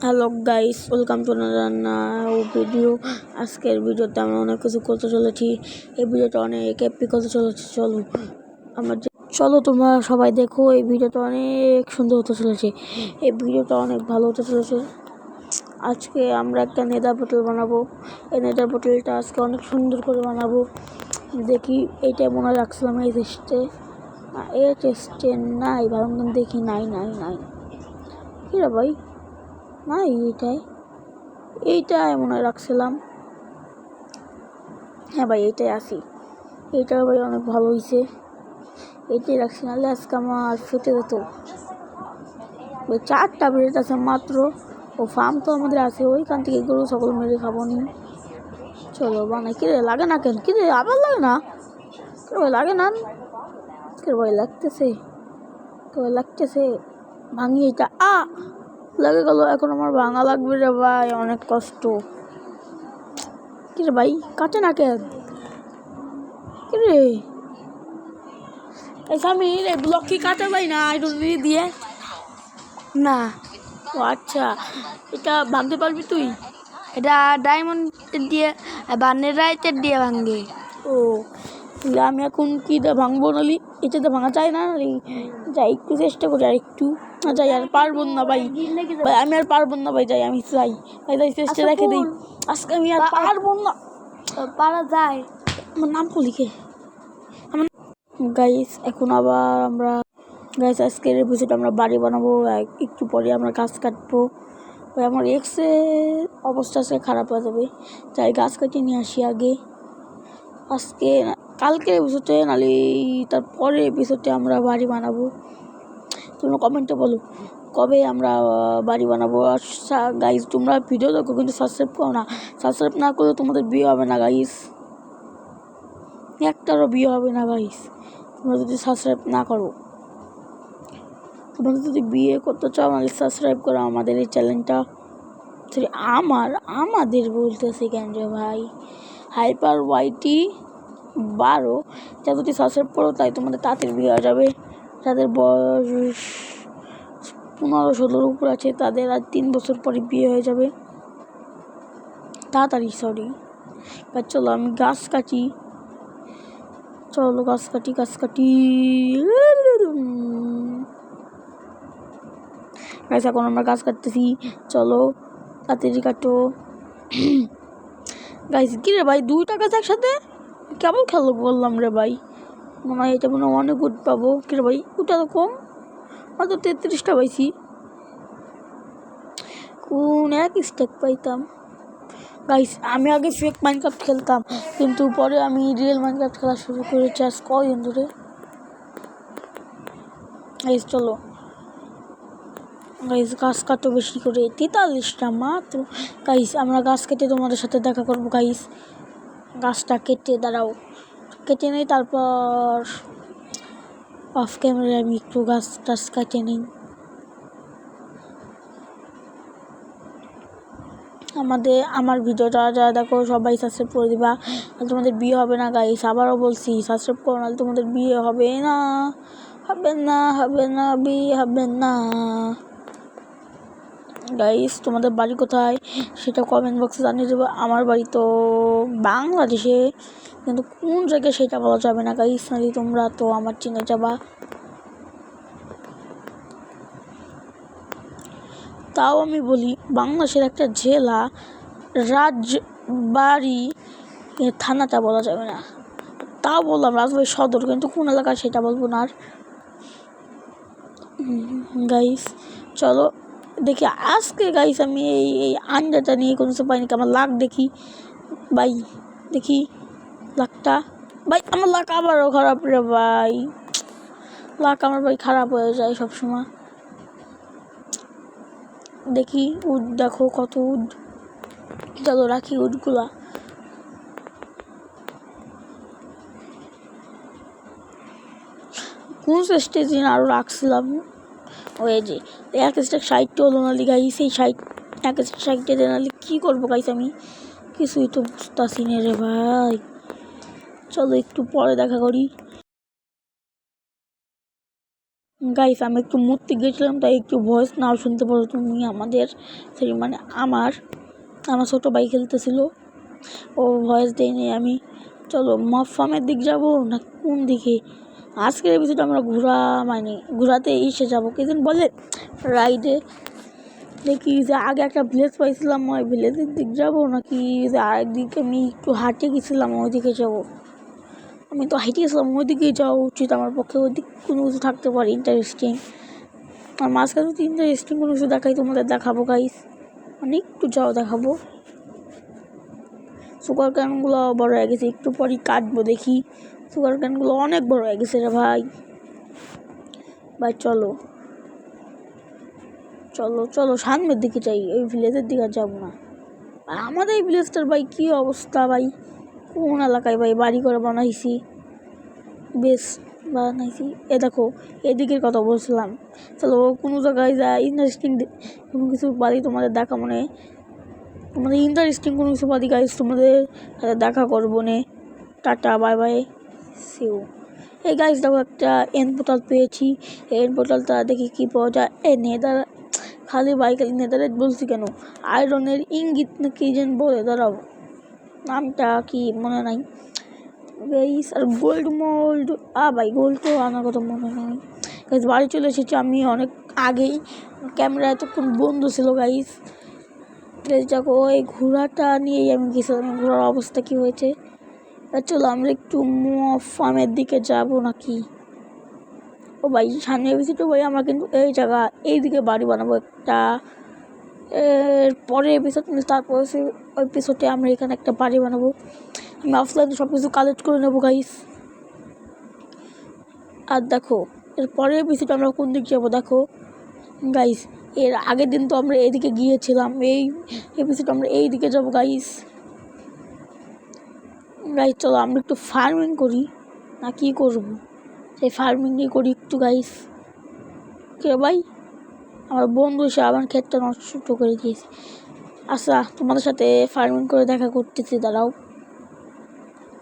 Hello guys, welcome to video. আজকের ভিডিওতে আমরা অনেক কিছু করতে চলেছি। এই ভিডিওটা অনেক এপিক হতে চলেছে। চলো তোমরা সবাই দেখো। এই ভিডিওটা অনেক সুন্দর হতে চলেছে। এই ভিডিওটা অনেক ভালো হতে চলেছে। আজকে আমরা একটা নেদার বোতল বানাবো। এই নেদার বোতলটা আজকে অনেক সুন্দর করে বানাবো। দেখি এইটা মনে রাখছিলাম এই টেস্টে নাই ভালো মতন দেখি। নাই কি রে ভাই, নাই এইটাই মনে রাখছিলাম। হ্যাঁ ভাই, এইটাই আসি। এইটা ভাই অনেক ভালো হয়েছে। এইটাই রাখছি, নাহলে আজকে আমার ফেটে যেত। ওই 4টা ব্রেড আছে মাত্র। ও ফার্ম তো আমাদের আছে, ওইখান থেকে গরু ছাগল মেরে খাবো নি। চলো বানাই। কিরে লাগে না কেন? কিরে আবার লাগে না? ভাই লাগে না? ভাই লাগতেছে ভাঙি এটা। লাগে গেল। এখন আমার ভাঙা লাগবে রে ভাই, অনেক কষ্ট। কিরে ভাই কাটে না কেন? কিরে এই সামির, এই ব্লক কি কাটে ভাই না আইডি দিয়ে? না। ও আচ্ছা, এটা ভাঙতে পারবি তুই? এটা ডায়মন্ড দিয়ে বা নেরাইটের দিয়ে ভাঙবে। ও আমি এখন কি দিয়ে ভাঙবো? নালি এটাতে ভাঙা যায় না? যাই একটু চেষ্টা করি, আর একটু যাই। আর পারবো না ভাই, আমি আর পারবো না ভাই। যাই, আমি যাই চেষ্টা রেখে দিই। আজকে আমি আর পারবো না। পারা যায়। আমার নাম লিখে গাইস। এখন আবার আমরা গাইস আজকের এপিসোড আমরা বাড়ি বানাবো। একটু পরে আমরা গাছ কাটবো। ওই আমার অবস্থা আজকে খারাপ হয়ে যাবে, তাই গাছ কাটিয়ে নিয়ে আসি আগে। আজকে কালকের এপিসোডে নাহলে তারপরের এপিসোডে আমরা বাড়ি বানাবো। তোমরা কমেন্টে বলো কবে আমরা বাড়ি বানাবো। আর গাইস তোমরা ভিডিও দেখো কিন্তু সাবস্ক্রাইব করো না। সাবস্ক্রাইব না করলে তোমাদের বিয়ে হবে না গাইস, একটারও বিয়ে হবে না গাইস, তোমরা যদি সাবস্ক্রাইব না করো। তোমরা যদি বিয়ে করতে চাও তাহলে সাবস্ক্রাইব করো আমাদের এই চ্যানেলটা। আমাদের বলতেছি কেন রে ভাই, হাইপার ওয়াইটি 12 এটা যদি সাবস্ক্রাইব করো তাই তোমাদের তাড়াতাড়ি বিয়ে হয়ে যাবে। যাদের বয়স 15-16 উপর আছে তাদের আর 3 বছর পরে বিয়ে হয়ে যাবে তাড়াতাড়ি। চলো আমি গাছ কাটি। চলো গাছ কাটি গাছ। এখন আমরা গাছ কাটতেছি। চলো তাড়াতাড়ি কাটো গাইস। কি রে ভাই 2টা গাছ একসাথে কেমন খেলো বললাম রে ভাই। মনে হয় এটা মনে হয় অনেক উঠ পাবো। কি রে ভাই ওটা তো কম, হয়তো 33টা পাইছি। কোন এক স্টেক পাইতাম গাইস। আমি আগে ফেক মাইনক্রাফট খেলতাম, কিন্তু পরে আমি রিয়েল মাইনক্রাফট খেলা শুরু করেছি আজ কয়দিন ধরে। গাইস চলো গাইস, গাছ কাটো বেশি করে। 43টা মাত্র গাইস। আমরা গাছ কেটে তোমাদের সাথে দেখা করবো গাইস। গাছটা কেটে দাঁড়াও, কেটে নেই, তারপর অফ ক্যামেরায় আমি একটু গাছ কাটে নিই। আমার ভিডিওটা যারা দেখো সবাই সাবস্ক্রাইব করে দিবা, তোমাদের বিয়ে হবে না গাইস। আবারও বলছি সাবস্ক্রাইব করো, নাহলে তোমাদের বিয়ে হবে না বিয়ে হবে না গাইস। তোমাদের বাড়ি কোথায় সেটা কমেন্ট বক্সে জানিয়ে দেবো। আমার বাড়ি তো বাংলাদেশে, কিন্তু কোন জায়গায় সেটা বলা যাবে না গাইস, নাহলে তোমরা তো আমার চিনে যাবা। তাও আমি বলি বাংলাদেশের একটা জেলা রাজবাড়ী থানাটা বলা যাবে না। তাও বললাম রাজবাড়ী সদর, কিন্তু কোন এলাকা সেটা বলবো না। আর গাইস চলো দেখি আজকে গাইস আমি এই আন্ডাটা নিয়ে কোনো কিছু পাইনি। আমার লাক দেখি ভাই, দেখি লাকটা ভাই। আমার লাক আবারও খারাপ রে ভাই। লাক আমার ভাই খারাপ হয়ে যায় সবসময়। দেখি উড, দেখো কত উড। চলো রাখি উডগুলা। কোন স্টেজে আরও রাখছিলাম ওই যে এক স্টেক 60 হলো নালি গাইস। এই 60 নালি কী করবো গাইস? আমি কিছুই তো বুঝতেছি না রে ভাই। চলো একটু পরে দেখা করি। গাইস আমি একটু মূর্তি গেছিলাম, তাই একটু ভয়েস নাও শুনতে পারো তুমি আমাদের, সেই মানে আমার আমার ছোটো ভাই খেলতেছিল, ও ভয়েস দেয়নি আমি। চলো মফ ফার্মের দিক যাবো না কোন দিকে? আজকের এপিসোড আমরা মানে ঘোরাতে এসে যাবো, কি যেন বলে রাইডে। দেখি যে আগে একটা ভিলেজ পাইছিলাম, ওই ভিলেজের দিক যাবো নাকি যে আরেক দিকে আমি একটু হাঁটে গেছিলাম ওই দিকে যাবো। আমি তো হাঁটে গেছিলাম, ওই দিকেই যাওয়া উচিত আমার পক্ষে, ওই দিক কোনো কিছু থাকতে পারে ইন্টারেস্টিং। আর মাঝখানে যদি ইন্টারেস্টিং কোনো কিছু দেখাই তোমাদের দেখাবো গাইস, মানে একটু যাও দেখাবো। সুগার ক্যানগুলো বড় হয়ে গেছে, একটু পরই কাটবো দেখি। সুগার ক্যানগুলো অনেক বড় হয়ে গেছে রে ভাই। ভাই চলো চলো চলো সামনের দিকে যাই, এই ভিলেজের দিকে আর যাবো না। আর আমাদের এই ভিলেজটার ভাই কী অবস্থা ভাই, কোন এলাকায় ভাই বাড়ি করে বানাইছি, বেশ বানাইছি। এ দেখো এদিকের কথা বলছিলাম, চলো কোনো জায়গায় যা ইন্টারেস্টিং কোনো কিছু বাড়ি তোমাদের দেখা, মানে তোমাদের ইন্টারেস্টিং কোনো কিছু বাড়ি গাইজ তোমাদের সাথে দেখা করবো নে। Tata bye bye see you. এই গাইজ দেখো একটা এন পোর্টাল পেয়েছি, এন পোর্টালটা দেখি কী পাওয়া যায়। এ নেদার, খালি খালি নেদারেট বলছি কেন, আয়রনের ইঙ্গিত না কি যেন বলে, দাঁড়াও নামটা কি মনে নাই গাইস। আর গোল্ড মোল্ড, ভাই গোল্ড তো আনার কথা মনে নাই গাইস। বাড়ি চলে এসেছি আমি অনেক আগেই, ক্যামেরা এতক্ষণ বন্ধ ছিল গাইস। দেখো এই ঘোড়াটা নিয়েই আমি গেছিলাম, ঘোড়ার অবস্থা কী হয়েছে। চলো আমরা একটু ফার্মের দিকে যাব নাকি। ও ভাই সামনে এপিসোডে ভাই আমরা কিন্তু এই জায়গা এইদিকে বাড়ি বানাবো একটা, এর পরের এপিসোড তারপরে সে এপিসোডে আমরা এখানে একটা বাড়ি বানাবো। আমি অফলাইনে সব কিছু কালেক্ট করে নেবো গাইস। আর দেখো এর পরের এপিসোডে আমরা কোন দিক যাবো দেখো গাইস। এর আগের দিন তো আমরা এইদিকে গিয়েছিলাম, এই এপিসোড আমরা এই দিকে যাবো গাইস। গাইস চলো আমরা একটু ফার্মিং করি না কি করবো, সেই ফার্মিংই করি একটু গাইস। কে ভাই আমার বন্ধু এসে আমার ক্ষেতটা নষ্ট করে দিয়েছে। আচ্ছা তোমাদের সাথে ফার্মিং করে দেখা করতেছি, দাঁড়াও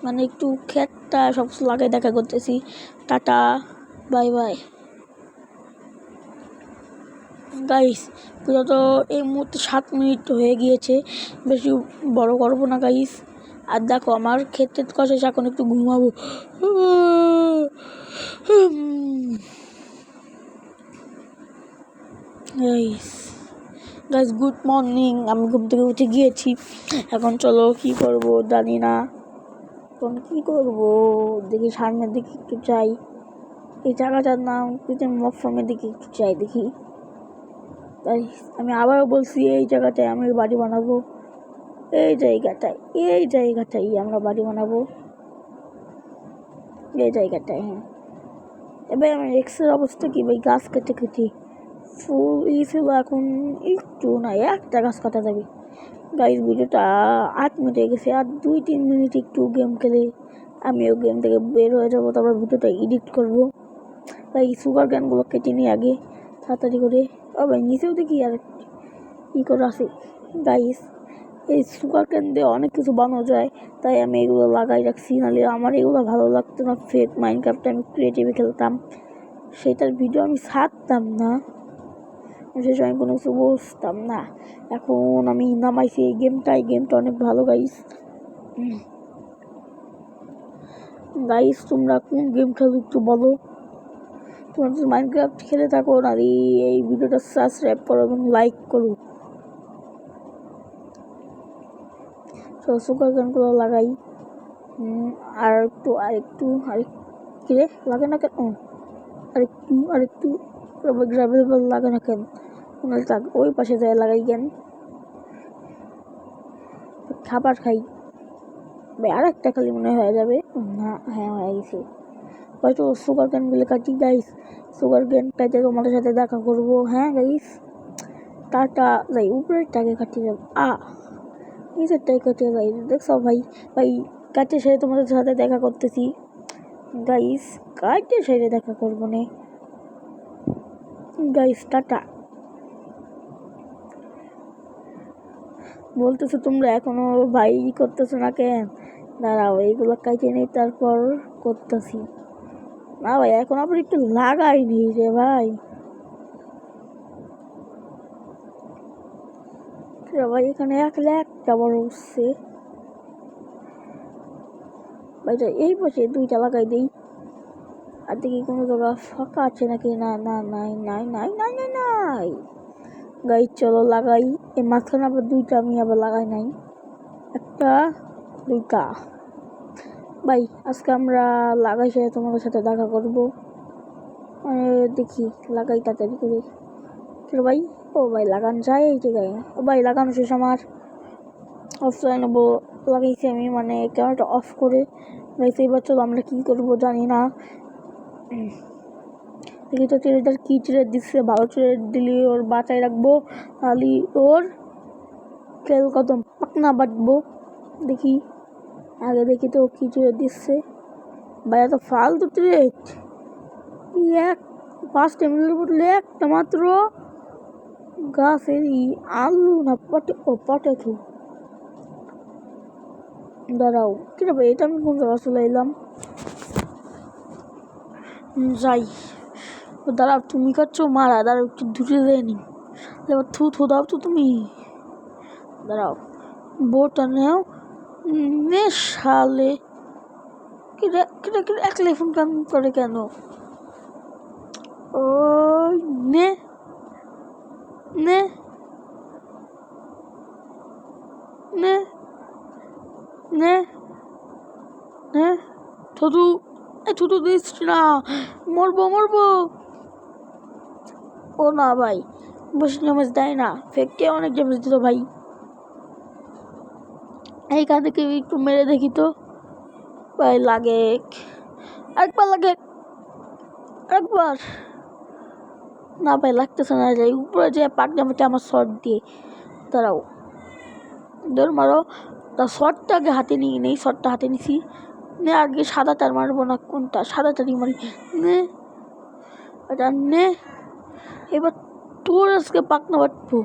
মানে একটু ক্ষেতটা সব কিছু লাগাই দেখা করতেছি। Tata bye bye guys. পুরো তো এই মুহূর্তে 7 মিনিট হয়ে গিয়েছে, বেশি বড় করবো না গাইস। আর দেখো আমার ক্ষেত্রে কথা এখন একটু ঘুমাবো গাইস। গাইস গুড মর্নিং, আমি ঘুম থেকে উঠে গিয়েছি, এখন চলো কি করব জানি না, এখন কী করবো দেখি সামনের দিকে একটু যাই। এই জায়গাটার নাম কিন্তু মফফামের দিকে একটু যাই দেখি। তাই আমি আবারও বলছি এই জায়গাটায় আমি বাড়ি বানাবো, এই জায়গাটাই আমরা বাড়ি বানাবো, এই জায়গাটায়। হ্যাঁ এবার আমার এক্সের অবস্থা কি ভাই, গাছ কেটে কেটে ফুল ছিল, এখন একটু না একটা গাছ কাটা যাবে গাইস। ভিডিওটা 8 মিনিট হয়ে গেছে, আর 2-3 মিনিট একটু গেম খেলে আমিও গেম থেকে বের হয়ে যাবো, তারপর ভিডিওটা এডিট করবো। তাই সুগার ক্যানগুলো কেটে নিই আগে তাড়াতাড়ি করে। ও ভাই নিচেও দেখি আর কী করে আসে গাইস। এই সুগার ক্যান দিয়ে অনেক কিছু বানানো যায়, তাই আমি এগুলো লাগাই রাখছি, নাহলে আমার এগুলো ভালো লাগতো না। ফেক মাইনক্রাফটে আমি ক্রিয়েটিভে খেলতাম, সেটার ভিডিও আমি ছাড়তাম না, শেষে আমি কোনো কিছু বুঝতাম না। এখন আমি নামাইছি এই গেমটা অনেক ভালো গাইস। গাইস তোমরা কোন গেম খেলো একটু বলো, তোমরা যদি মাইনক্রাফট খেলে থাকো না, এই ভিডিওটা সাবস্ক্রাইব করো এবং লাইক করো। সুগার ক্যানগুলো লাগাই, আরেকটু কিরে লাগে না কেন, আরেকটু গ্রাভেল বল লাগে না কেন, ওই পাশে যায় লাগাই কেন। খাবার খাই ভাই, আর একটা খালি মনে হয়ে যাবে না। হ্যাঁ হয়ে গেছে, হয়তো সুগার ক্যানগুলো কাটি গাইস। সুগার ক্যান কাটে তোমাদের সাথে দেখা করবো, হ্যাঁ গাইস টাটা। যাই উপরেরটাকে কাটি যাব, নিচেরটাই কেটে যাই, দেখছো ভাই কাটে সেরে তোমাদের সাথে দেখা করতেছি গাইস, কাটে সেরে দেখা করবো না গাইস, টাটা। বলতেছো তোমরা এখনো ভাই করতেছো না কেন, দাঁড়াও এইগুলো কাটে নেই তারপর করতেছি। না ভাই এখন আবার একটু লাগাইনি রে ভাই। ভাই এখানে একটা বড় উঠছে ভাই, এই পাশে দুইটা লাগাই দিই। আর দেখি কোনো জায়গা ফাঁকা আছে নাকি। না না নাই নাই নাই নাই নাই নাই গাই, চলো লাগাই। এই মাঝখানে আবার দুইটা আমি আবার লাগাই নাই, একটা দুইটা। ভাই আজকে আমরা লাগাই সে তোমাদের সাথে দেখা করবো। দেখি লাগাই তাড়াতাড়ি করে। চলো ভাই। ও ভাই লাগানো যায় এই জায়গায়। ও ভাই লাগানো শেষ আমার। অফলাইন লাগাইছি আমি, মানে ক্যামেরাটা অফ করে। গাইছে এবার চলো আমরা কি করবো জানি না। দেখি তো ট্রেডার কি ট্রেড দিচ্ছে, ভালো ট্রেড দিলে ওর বাঁচাই রাখবো, তাহলে ওর খেল কদম পাকনা বাটবো। দেখি আগে দেখি তো কি ট্রেড দিচ্ছে। ভাইয়া তো ফালতু ট্রেড, এক 5 মিনিটের বদলে একটা মাত্র গাছের আলু না পটেটো। দাঁড়াও কিরে ভাই, এটা আমি কোন জায়গা চলে এলাম। যাই, দাঁড়াও তুমি কাটছো মারা, দাঁড়াও একটু দূরে দেয়নি। এবার থু দাও তো তুমি। দাঁড়াও বোটা নেও নে শালে। কিরে কিরে কিরে একলাই ফোন কাম করে কেন? ও নে নে নে নে নে থুতু থুতু দিস না, মরবো। ও না ভাই, বেশি ড্যামেজ দেয় না, ফেককে অনেক ড্যামেজ দিত ভাই। এইখান থেকে একটু মেরে দেখি তো ভাই, লাগে একবার, লাগে একবার। না ভাই লাগতেছে না, যাই উপরে যে পাক জামাতে আমার শর্ট দিয়ে। দাঁড়াও দৌড় মারো। তা শর্টটা আগে হাতে নিয়ে নেই, শর্টটা হাতে নিছি। নে আগে সাদাটার মারবো না কোনটা, সাদাটারই মারি। নে এটা নে, এবার তোর আজকে পাকনা বাটবো।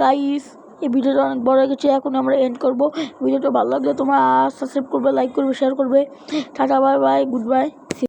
গাইস এই ভিডিওটা অনেক বড় হয়ে গেছে, এখন আমরা এন্ড করবো। ভিডিওটা ভালো লাগলে তোমরা সাবস্ক্রাইব করবে, লাইক করবে, শেয়ার করবে। Tata bye by, good bye.